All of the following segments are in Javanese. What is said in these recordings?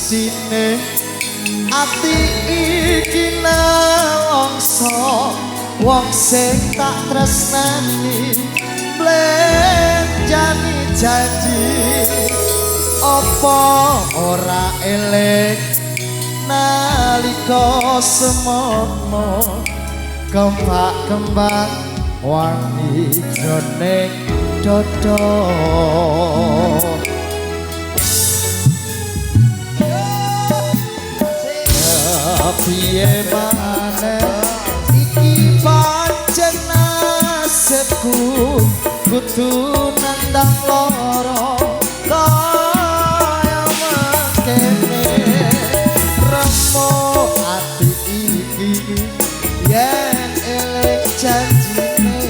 mestine ati iki nelongso wong sing tak tresnani blenjani janji apa ora eling nalika semono kembang wangi jroning dodo piye maneh iki pancen nasibku kudu nandang lara kaya mangkene remo ati iki yen eling janjine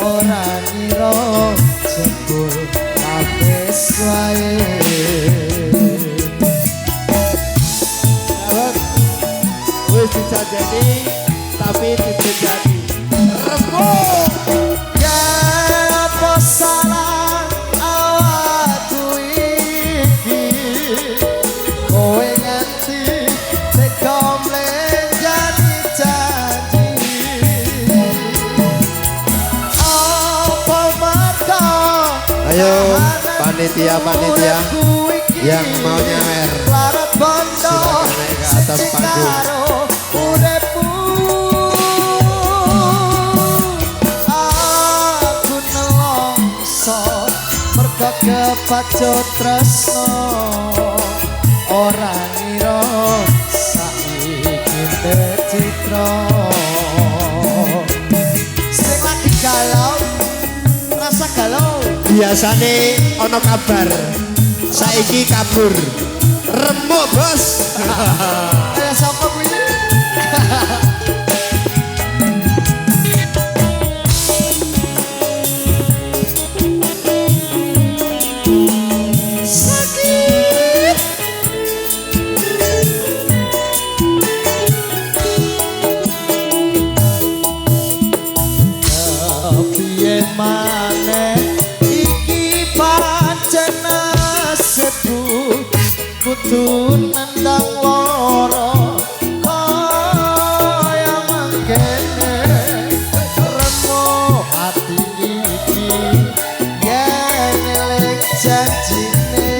ora ngira jebul kabeh wae wis dijajani tapi dijajani rembug ya apa salah awakku iki kowe nganti tega mlenjani janji apa mergo ayo panitia yang mau nyawer silakan naik ke atas panggung. Aku nelongso merga kepacut tresno ora ngira saiki becitra sing lagi galau rasa galau biasane ana kabar saiki kabur remuk bos ayo sapa kuwi sakit piye maneh iki pancen nasibku kudu nandang lara kaya mangkene remo ati iki yen eling janjine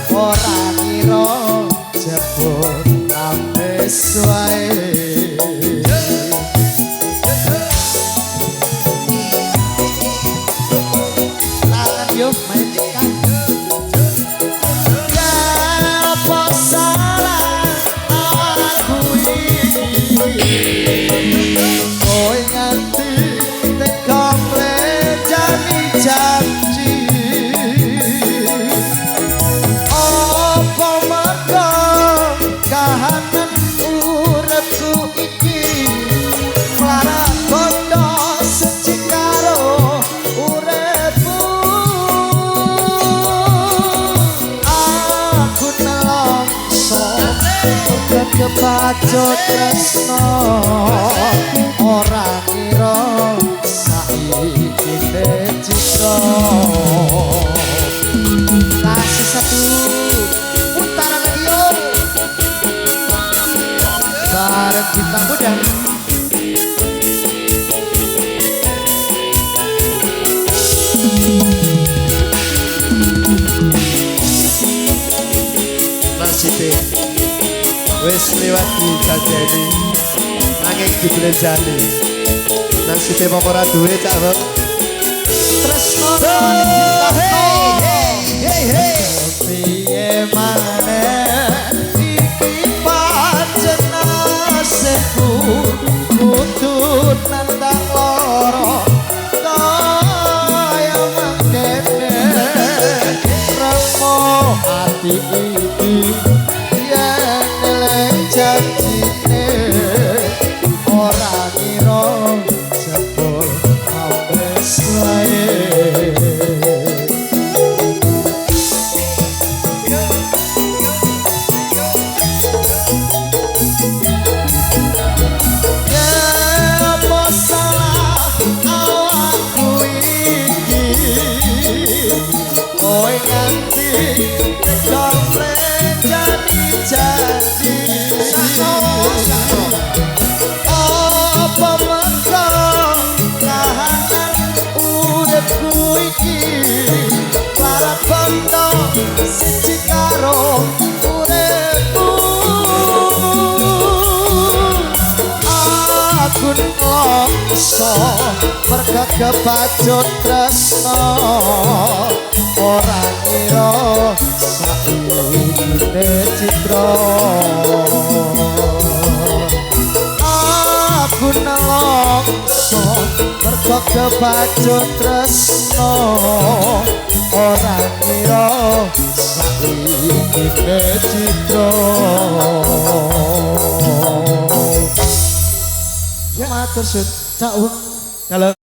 ora ngira jebul ambes wae tangan yo majikan kowe nganti tega mlenjani janji apa mergo kahanan uripku iki mlarat bondo siji karo uripku aku nelongso kepacut tresno ora ngira saiki becitra kasih satu putaran lagi yo bareng kita muda nasibnya wis lewat dijajani nanging diblenjani nasibnya apa ora duwe cak bang tresno piye maneh iki pancen nasibku kudu nandang lara kaya mangkene remo ati iki janjine ora ngira jebul ambes wae kowe nganti komplek merga kepacut tresno ora ngira saiki citra aku nelongso merga kepacut tresno ora ngira saiki citra matur suwun cak